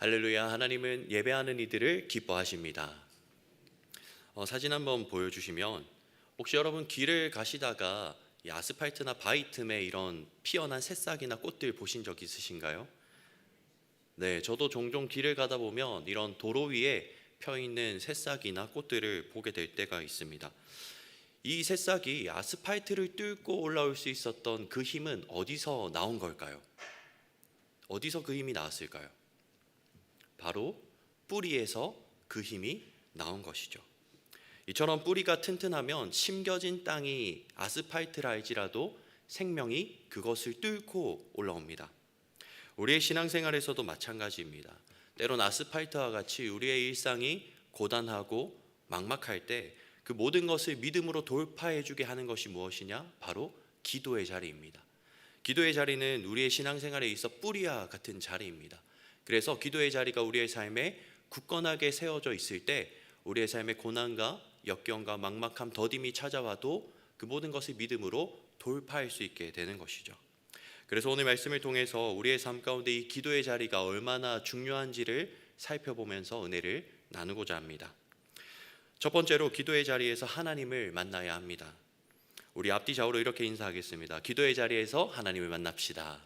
할렐루야. 하나님은 예배하는 이들을 기뻐하십니다. 사진 한번 보여주시면, 혹시 여러분 길을 가시다가 이 아스팔트나 바위 틈에 이런 피어난 새싹이나 꽃들 보신 적 있으신가요? 네, 저도 종종 길을 가다 보면 이런 도로 위에 펴 있는 새싹이나 꽃들을 보게 될 때가 있습니다. 이 새싹이 아스팔트를 뚫고 올라올 수 있었던 그 힘은 어디서 나온 걸까요? 어디서 그 힘이 나왔을까요? 바로 뿌리에서 그 힘이 나온 것이죠. 이처럼 뿌리가 튼튼하면 심겨진 땅이 아스팔트라 할지라도 생명이 그것을 뚫고 올라옵니다. 우리의 신앙생활에서도 마찬가지입니다. 때론 아스팔트와 같이 우리의 일상이 고단하고 막막할 때 그 모든 것을 믿음으로 돌파해 주게 하는 것이 무엇이냐? 바로 기도의 자리입니다. 기도의 자리는 우리의 신앙생활에 있어 뿌리와 같은 자리입니다. 그래서 기도의 자리가 우리의 삶에 굳건하게 세워져 있을 때 우리의 삶의 고난과 역경과 막막함, 더딤이 찾아와도 그 모든 것을 믿음으로 돌파할 수 있게 되는 것이죠. 그래서 오늘 말씀을 통해서 우리의 삶 가운데 이 기도의 자리가 얼마나 중요한지를 살펴보면서 은혜를 나누고자 합니다. 첫 번째로 기도의 자리에서 하나님을 만나야 합니다. 우리 앞뒤 좌우로 이렇게 인사하겠습니다. 기도의 자리에서 하나님을 만납시다.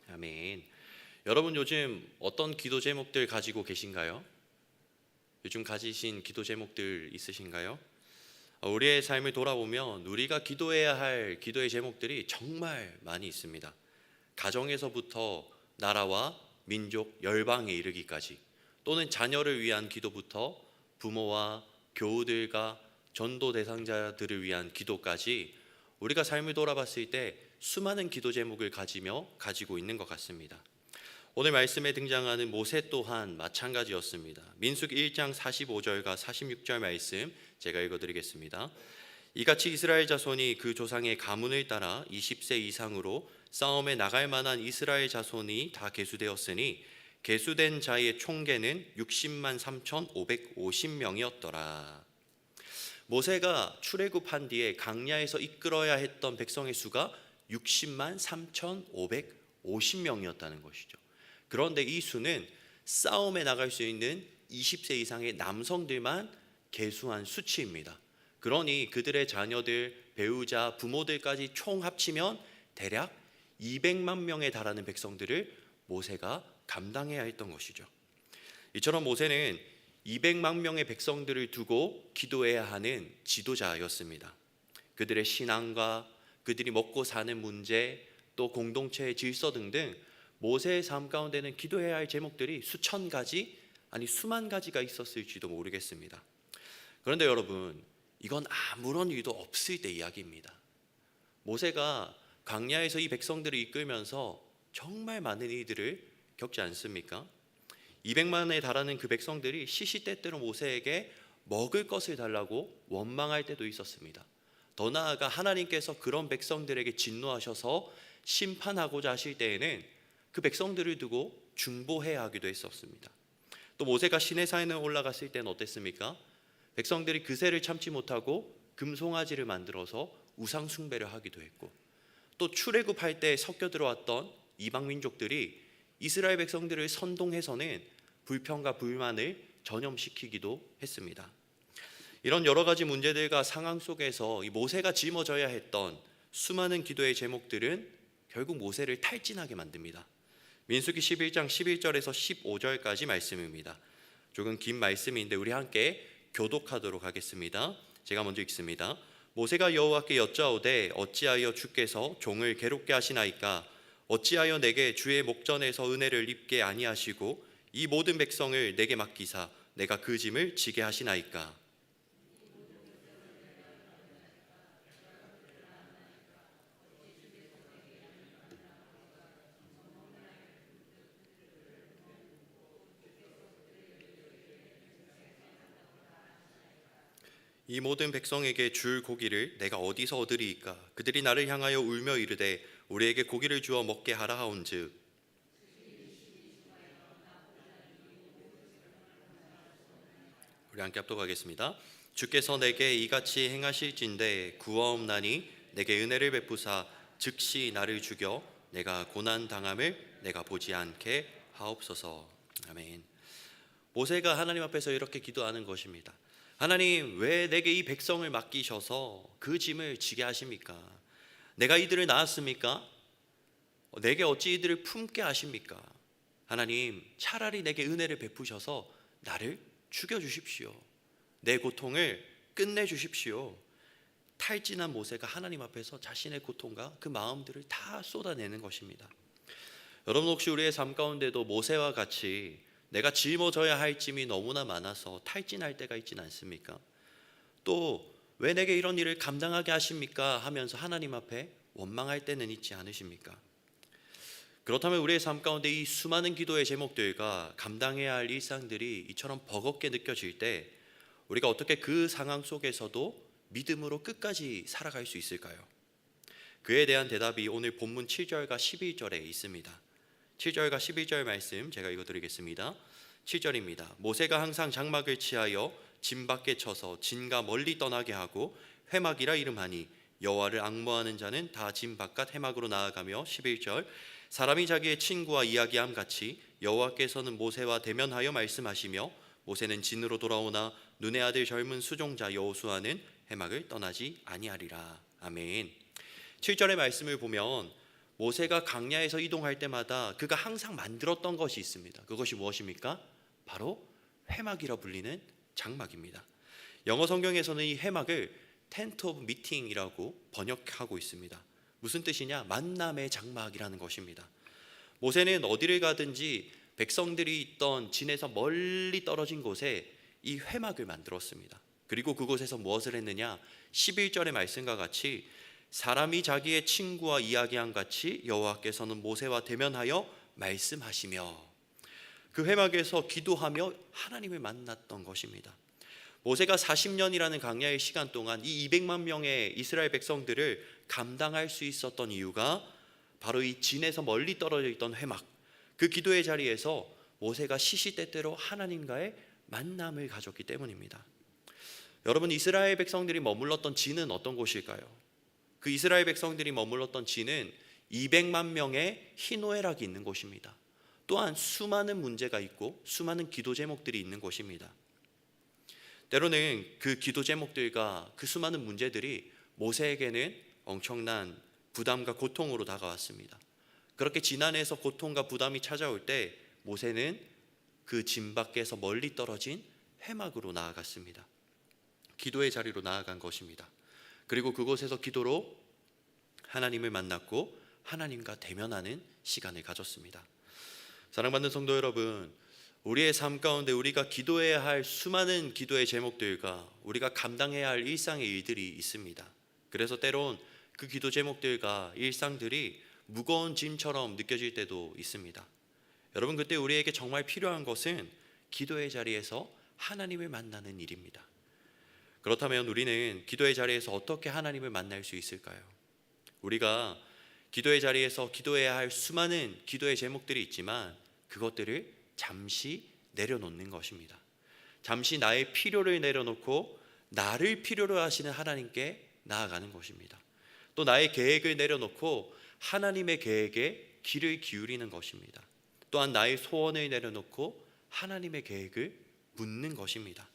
아멘. 여러분 요즘 어떤 기도 제목들 가지고 계신가요? 요즘 가지신 기도 제목들 있으신가요? 우리의 삶을 돌아보면 우리가 기도해야 할 기도의 제목들이 정말 많이 있습니다. 가정에서부터 나라와 민족, 열방에 이르기까지, 또는 자녀를 위한 기도부터 부모와 교우들과 전도 대상자들을 위한 기도까지 우리가 삶을 돌아봤을 때 수많은 기도 제목을 가지고 있는 것 같습니다. 오늘 말씀에 등장하는 모세 또한 마찬가지였습니다. 민수기 1장 45절과 46절 말씀 제가 읽어드리겠습니다. 이같이 이스라엘 자손이 그 조상의 가문을 따라 20세 이상으로 싸움에 나갈 만한 이스라엘 자손이 다 계수되었으니 계수된 자의 총계는 60만 3,550명이었더라. 모세가 출애굽한 뒤에 광야에서 이끌어야 했던 백성의 수가 60만 3,550명이었다는 것이죠. 그런데 이 수는 싸움에 나갈 수 있는 20세 이상의 남성들만 계수한 수치입니다. 그러니 그들의 자녀들, 배우자, 부모들까지 총 합치면 대략 200만 명에 달하는 백성들을 모세가 감당해야 했던 것이죠. 이처럼 모세는 200만 명의 백성들을 두고 기도해야 하는 지도자였습니다. 그들의 신앙과 그들이 먹고 사는 문제, 또 공동체의 질서 등등 모세의 삶 가운데는 기도해야 할 제목들이 수천 가지, 아니 수만 가지가 있었을지도 모르겠습니다. 그런데 여러분, 이건 아무런 이유도 없을 때 이야기입니다. 모세가 광야에서 이 백성들을 이끌면서 정말 많은 일들을 겪지 않습니까? 200만에 달하는 그 백성들이 시시때때로 모세에게 먹을 것을 달라고 원망할 때도 있었습니다. 더 나아가 하나님께서 그런 백성들에게 진노하셔서 심판하고자 하실 때에는 그 백성들을 두고 중보해야 하기도 했었습니다. 또 모세가 시내산에 올라갔을 때는 어땠습니까? 백성들이 그새를 참지 못하고 금송아지를 만들어서 우상 숭배를 하기도 했고, 또 출애굽할 때 섞여 들어왔던 이방 민족들이 이스라엘 백성들을 선동해서는 불평과 불만을 전염시키기도 했습니다. 이런 여러 가지 문제들과 상황 속에서 이 모세가 짊어져야 했던 수많은 기도의 제목들은 결국 모세를 탈진하게 만듭니다. 민수기 11장 11절에서 15절까지 말씀입니다. 조금 긴 말씀인데 우리 함께 교독하도록 하겠습니다. 제가 먼저 읽습니다. 모세가 여호와께 여짜오되 어찌하여 주께서 종을 괴롭게 하시나이까? 어찌하여 내게 주의 목전에서 은혜를 입게 아니하시고 이 모든 백성을 내게 맡기사 내가 그 짐을 지게 하시나이까? 이 모든 백성에게 줄 고기를 내가 어디서 얻으리이까? 그들이 나를 향하여 울며 이르되 우리에게 고기를 주어 먹게 하라 하온즉. 우리 함께 합독하겠습니다. 주께서 내게 이같이 행하실진대 구하옵나니 내게 은혜를 베푸사 즉시 나를 죽여 내가 고난 당함을 내가 보지 않게 하옵소서. 아멘. 모세가 하나님 앞에서 이렇게 기도하는 것입니다. 하나님, 왜 내게 이 백성을 맡기셔서 그 짐을 지게 하십니까? 내가 이들을 낳았습니까? 내게 어찌 이들을 품게 하십니까? 하나님, 차라리 내게 은혜를 베푸셔서 나를 죽여주십시오. 내 고통을 끝내주십시오. 탈진한 모세가 하나님 앞에서 자신의 고통과 그 마음들을 다 쏟아내는 것입니다. 여러분, 혹시 우리의 삶 가운데도 모세와 같이 내가 짊어져야 할 짐이 너무나 많아서 탈진할 때가 있진 않습니까? 또 왜 내게 이런 일을 감당하게 하십니까? 하면서 하나님 앞에 원망할 때는 있지 않으십니까? 그렇다면 우리의 삶 가운데 이 수많은 기도의 제목들과 감당해야 할 일상들이 이처럼 버겁게 느껴질 때 우리가 어떻게 그 상황 속에서도 믿음으로 끝까지 살아갈 수 있을까요? 그에 대한 대답이 오늘 본문 7절과 11절에 있습니다. 7절과 11절 말씀 제가 읽어드리겠습니다. 7절입니다. 모세가 항상 장막을 치하여 진 밖에 쳐서 진과 멀리 떠나게 하고 회막이라 이름하니 여호와를 앙모하는 자는 다 진 바깥 회막으로 나아가며 11절 사람이 자기의 친구와 이야기함 같이 여호와께서는 모세와 대면하여 말씀하시며 모세는 진으로 돌아오나 눈의 아들 젊은 수종자 여호수아는 회막을 떠나지 아니하리라. 아멘. 7절의 말씀을 보면 모세가 광야에서 이동할 때마다 그가 항상 만들었던 것이 있습니다. 그것이 무엇입니까? 바로 회막이라 불리는 장막입니다. 영어 성경에서는 이 회막을 텐트 오브 미팅이라고 번역하고 있습니다. 무슨 뜻이냐? 만남의 장막이라는 것입니다. 모세는 어디를 가든지 백성들이 있던 진에서 멀리 떨어진 곳에 이 회막을 만들었습니다. 그리고 그곳에서 무엇을 했느냐? 11절의 말씀과 같이 사람이 자기의 친구와 이야기한 같이 여호와께서는 모세와 대면하여 말씀하시며 그 회막에서 기도하며 하나님을 만났던 것입니다. 모세가 40년이라는 광야의 시간 동안 이 200만 명의 이스라엘 백성들을 감당할 수 있었던 이유가 바로 이 진에서 멀리 떨어져 있던 회막, 그 기도의 자리에서 모세가 시시때때로 하나님과의 만남을 가졌기 때문입니다. 여러분, 이스라엘 백성들이 머물렀던 진은 어떤 곳일까요? 그 이스라엘 백성들이 머물렀던 진은 200만 명의 희노애락이 있는 곳입니다. 또한 수많은 문제가 있고 수많은 기도 제목들이 있는 곳입니다. 때로는 그 기도 제목들과 그 수많은 문제들이 모세에게는 엄청난 부담과 고통으로 다가왔습니다. 그렇게 지난해에서 고통과 부담이 찾아올 때 모세는 그 진 밖에서 멀리 떨어진 회막으로 나아갔습니다. 기도의 자리로 나아간 것입니다. 그리고 그곳에서 기도로 하나님을 만났고 하나님과 대면하는 시간을 가졌습니다. 사랑받는 성도 여러분, 우리의 삶 가운데 우리가 기도해야 할 수많은 기도의 제목들과 우리가 감당해야 할 일상의 일들이 있습니다. 그래서 때론 그 기도 제목들과 일상들이 무거운 짐처럼 느껴질 때도 있습니다. 여러분, 그때 우리에게 정말 필요한 것은 기도의 자리에서 하나님을 만나는 일입니다. 그렇다면 우리는 기도의 자리에서 어떻게 하나님을 만날 수 있을까요? 우리가 기도의 자리에서 기도해야 할 수많은 기도의 제목들이 있지만 그것들을 잠시 내려놓는 것입니다. 잠시 나의 필요를 내려놓고 나를 필요로 하시는 하나님께 나아가는 것입니다. 또 나의 계획을 내려놓고 하나님의 계획에 귀를 기울이는 것입니다. 또한 나의 소원을 내려놓고 하나님의 계획을 묻는 것입니다.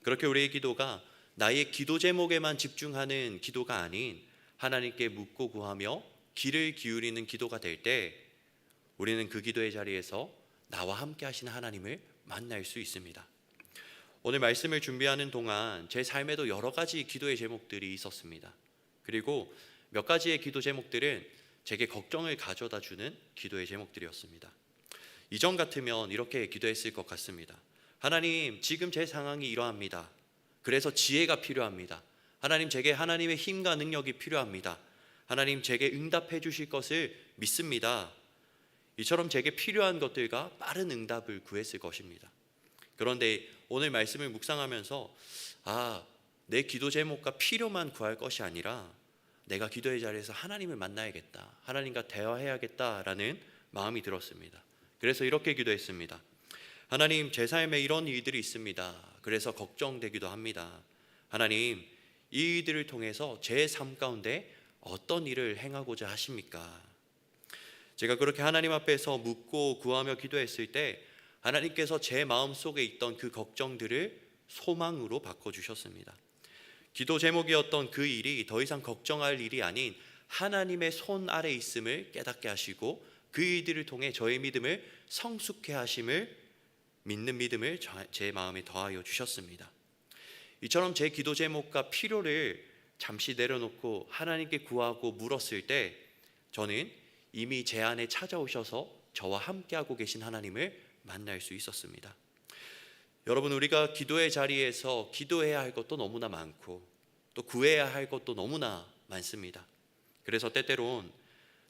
그렇게 우리의 기도가 나의 기도 제목에만 집중하는 기도가 아닌 하나님께 묻고 구하며 귀를 기울이는 기도가 될 때 우리는 그 기도의 자리에서 나와 함께 하시는 하나님을 만날 수 있습니다. 오늘 말씀을 준비하는 동안 제 삶에도 여러 가지 기도의 제목들이 있었습니다. 그리고 몇 가지의 기도 제목들은 제게 걱정을 가져다 주는 기도의 제목들이었습니다. 이전 같으면 이렇게 기도했을 것 같습니다. 하나님, 지금 제 상황이 이러합니다. 그래서 지혜가 필요합니다. 하나님, 제게 하나님의 힘과 능력이 필요합니다. 하나님, 제게 응답해 주실 것을 믿습니다. 이처럼 제게 필요한 것들과 빠른 응답을 구했을 것입니다. 그런데 오늘 말씀을 묵상하면서 내 기도 제목과 필요만 구할 것이 아니라 내가 기도의 자리에서 하나님을 만나야겠다, 하나님과 대화해야겠다라는 마음이 들었습니다. 그래서 이렇게 기도했습니다. 하나님, 제 삶에 이런 일들이 있습니다. 그래서 걱정되기도 합니다. 하나님, 이 일들을 통해서 제 삶 가운데 어떤 일을 행하고자 하십니까? 제가 그렇게 하나님 앞에서 묻고 구하며 기도했을 때 하나님께서 제 마음속에 있던 그 걱정들을 소망으로 바꿔주셨습니다. 기도 제목이었던 그 일이 더 이상 걱정할 일이 아닌 하나님의 손 아래 있음을 깨닫게 하시고 그 일들을 통해 저의 믿음을 성숙해 하심을 믿는 믿음을 제 마음에 더하여 주셨습니다. 이처럼 제 기도 제목과 필요를 잠시 내려놓고 하나님께 구하고 물었을 때 저는 이미 제 안에 찾아오셔서 저와 함께하고 계신 하나님을 만날 수 있었습니다. 여러분, 우리가 기도의 자리에서 기도해야 할 것도 너무나 많고 또 구해야 할 것도 너무나 많습니다. 그래서 때때론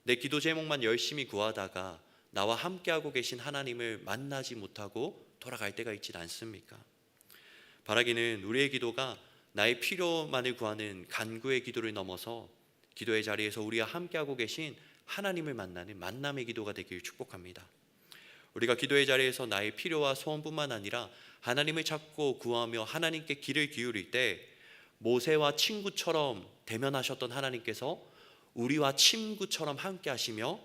내 기도 제목만 열심히 구하다가 나와 함께하고 계신 하나님을 만나지 못하고 돌아갈 때가 있지 않습니까? 바라기는 우리의 기도가 나의 필요만을 구하는 간구의 기도를 넘어서 기도의 자리에서 우리와 함께하고 계신 하나님을 만나는 만남의 기도가 되길 축복합니다. 우리가 기도의 자리에서 나의 필요와 소원뿐만 아니라 하나님을 찾고 구하며 하나님께 귀를 기울일 때 모세와 친구처럼 대면하셨던 하나님께서 우리와 친구처럼 함께 하시며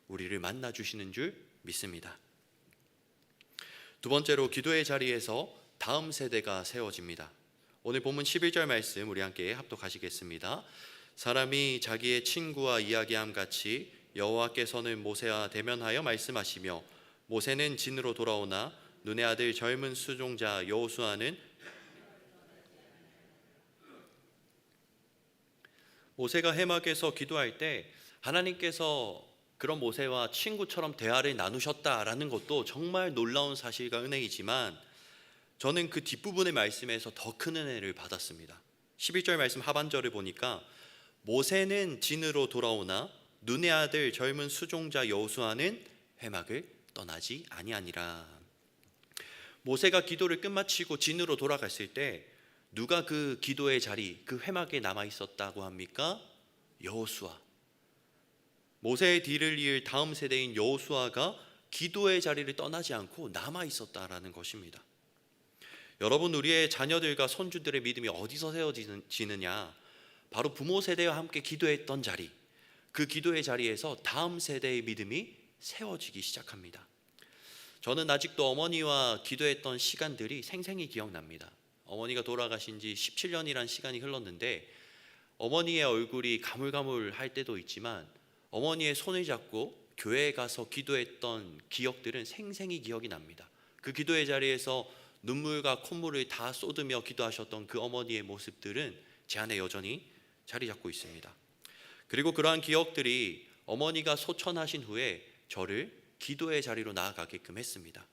우리를 만나 주시는 줄 믿습니다. 두 번째로 기도의 자리에서 다음 세대가 세워집니다. 오늘 본문 11절 말씀 우리 함께 합독하시겠습니다. 사람이 자기의 친구와 이야기함 같이 여호와께서는 모세와 대면하여 말씀하시며 모세는 진으로 돌아오나 눈의 아들 젊은 수종자 여호수아는 모세가 해막에서 기도할 때 하나님께서 그런 모세와 친구처럼 대화를 나누셨다라는 것도 정말 놀라운 사실과 은혜이지만 저는 그 뒷부분의 말씀에서 더 큰 은혜를 받았습니다. 11절 말씀 하반절을 보니까 모세는 진으로 돌아오나 눈의 아들 젊은 수종자 여호수아는 회막을 떠나지 아니하니라. 모세가 기도를 끝마치고 진으로 돌아갔을 때 누가 그 기도의 자리, 그 회막에 남아 있었다고 합니까? 여호수아. 모세의 뒤를 이을 다음 세대인 여호수아가 기도의 자리를 떠나지 않고 남아 있었다라는 것입니다. 여러분, 우리의 자녀들과 손주들의 믿음이 어디서 세워지느냐? 바로 부모 세대와 함께 기도했던 자리, 그 기도의 자리에서 다음 세대의 믿음이 세워지기 시작합니다. 저는 아직도 어머니와 기도했던 시간들이 생생히 기억납니다. 어머니가 돌아가신 지 17년이란 시간이 흘렀는데 어머니의 얼굴이 가물가물할 때도 있지만 어머니의 손을 잡고 교회에 가서 기도했던 기억들은 생생히 기억이 납니다. 그 기도의 자리에서 눈물과 콧물을 다 쏟으며 기도하셨던 그 어머니의 모습들은 제 안에 여전히 자리 잡고 있습니다. 그리고 그러한 기억들이 어머니가 소천하신 후에 저를 기도의 자리로 나아가게끔 했습니다.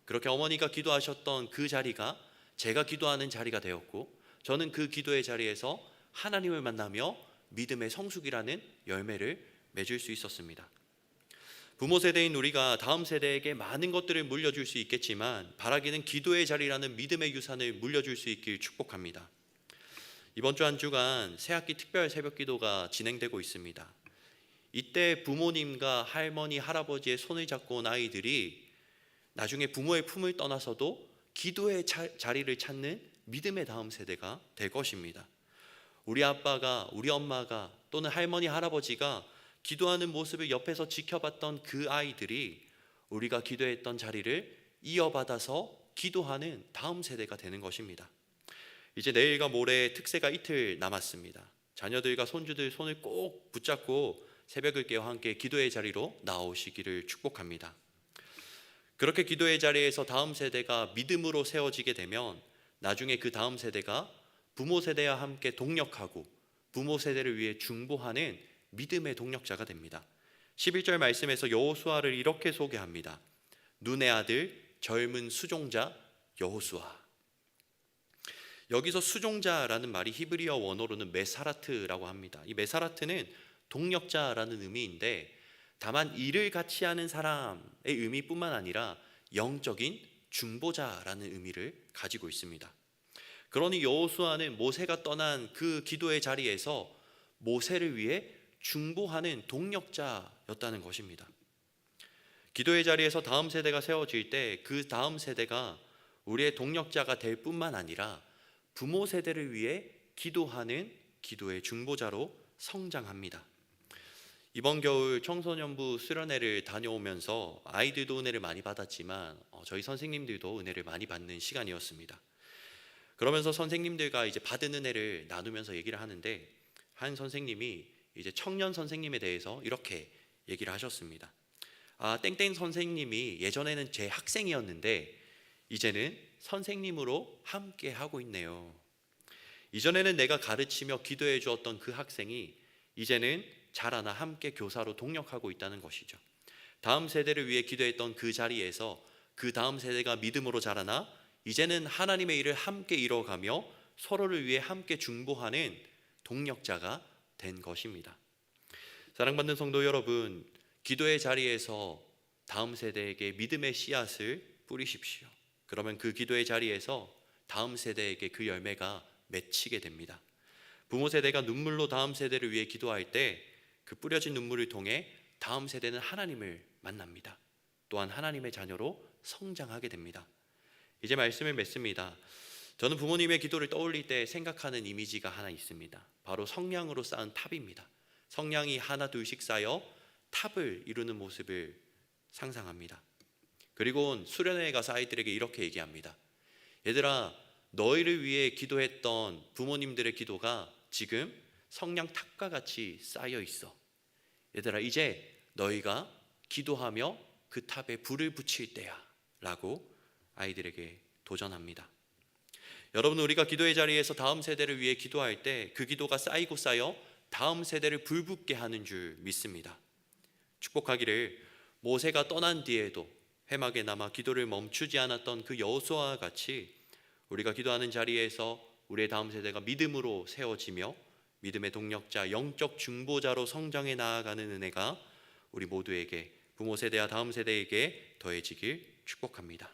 그렇게 어머니가 기도하셨던 그 자리가 제가 기도하는 자리가 되었고 저는 그 기도의 자리에서 하나님을 만나며 믿음의 성숙이라는 열매를 맺을 수 있었습니다. 부모 세대인 우리가 다음 세대에게 많은 것들을 물려줄 수 있겠지만 바라기는 기도의 자리라는 믿음의 유산을 물려줄 수 있길 축복합니다. 이번 주 한 주간 새학기 특별 새벽 기도가 진행되고 있습니다. 이때 부모님과 할머니, 할아버지의 손을 잡고 온 아이들이 나중에 부모의 품을 떠나서도 기도의 자리를 찾는 믿음의 다음 세대가 될 것입니다. 우리 아빠가, 우리 엄마가 또는 할머니, 할아버지가 기도하는 모습을 옆에서 지켜봤던 그 아이들이 우리가 기도했던 자리를 이어받아서 기도하는 다음 세대가 되는 것입니다. 이제 내일과 모레 특세가 이틀 남았습니다. 자녀들과 손주들 손을 꼭 붙잡고 새벽을 깨워 함께 기도의 자리로 나오시기를 축복합니다. 그렇게 기도의 자리에서 다음 세대가 믿음으로 세워지게 되면 나중에 그 다음 세대가 부모 세대와 함께 동력하고 부모 세대를 위해 중보하는 믿음의 동력자가 됩니다. 11절 말씀에서 여호수아를 이렇게 소개합니다. 눈의 아들 젊은 수종자 여호수아. 여기서 수종자라는 말이 히브리어 원어로는 메사라트라고 합니다. 이 메사라트는 동력자라는 의미인데 다만 일을 같이 하는 사람의 의미뿐만 아니라 영적인 중보자라는 의미를 가지고 있습니다. 그러니 여호수아는 모세가 떠난 그 기도의 자리에서 모세를 위해 중보하는 동력자였다는 것입니다. 기도의 자리에서 다음 세대가 세워질 때 그 다음 세대가 우리의 동력자가 될 뿐만 아니라 부모 세대를 위해 기도하는 기도의 중보자로 성장합니다. 이번 겨울 청소년부 수련회를 다녀오면서 아이들도 은혜를 많이 받았지만 저희 선생님들도 은혜를 많이 받는 시간이었습니다. 그러면서 선생님들과 이제 받은 은혜를 나누면서 얘기를 하는데 한 선생님이 이제 청년 선생님에 대해서 이렇게 얘기를 하셨습니다. 땡땡 선생님이 예전에는 제 학생이었는데 이제는 선생님으로 함께 하고 있네요. 이전에는 내가 가르치며 기도해 주었던 그 학생이 이제는 자라나 함께 교사로 동역하고 있다는 것이죠. 다음 세대를 위해 기도했던 그 자리에서 그 다음 세대가 믿음으로 자라나 이제는 하나님의 일을 함께 이뤄가며 서로를 위해 함께 중보하는 동력자가 된 것입니다. 사랑받는 성도 여러분, 기도의 자리에서 다음 세대에게 믿음의 씨앗을 뿌리십시오. 그러면 그 기도의 자리에서 다음 세대에게 그 열매가 맺히게 됩니다. 부모 세대가 눈물로 다음 세대를 위해 기도할 때 그 뿌려진 눈물을 통해 다음 세대는 하나님을 만납니다. 또한 하나님의 자녀로 성장하게 됩니다. 이제 말씀을 맺습니다. 저는 부모님의 기도를 떠올릴 때 생각하는 이미지가 하나 있습니다. 바로 성냥으로 쌓은 탑입니다. 성냥이 하나 둘씩 쌓여 탑을 이루는 모습을 상상합니다. 그리고 수련회에 가서 아이들에게 이렇게 얘기합니다. 얘들아, 너희를 위해 기도했던 부모님들의 기도가 지금 성냥 탑과 같이 쌓여 있어. 얘들아, 이제 너희가 기도하며 그 탑에 불을 붙일 때야 라고 아이들에게 도전합니다. 여러분, 우리가 기도의 자리에서 다음 세대를 위해 기도할 때 그 기도가 쌓이고 쌓여 다음 세대를 불붙게 하는 줄 믿습니다. 축복하기를 모세가 떠난 뒤에도 회막에 남아 기도를 멈추지 않았던 그 여호수아와 같이 우리가 기도하는 자리에서 우리의 다음 세대가 믿음으로 세워지며 믿음의 동력자, 영적 중보자로 성장해 나아가는 은혜가 우리 모두에게, 부모 세대와 다음 세대에게 더해지길 축복합니다.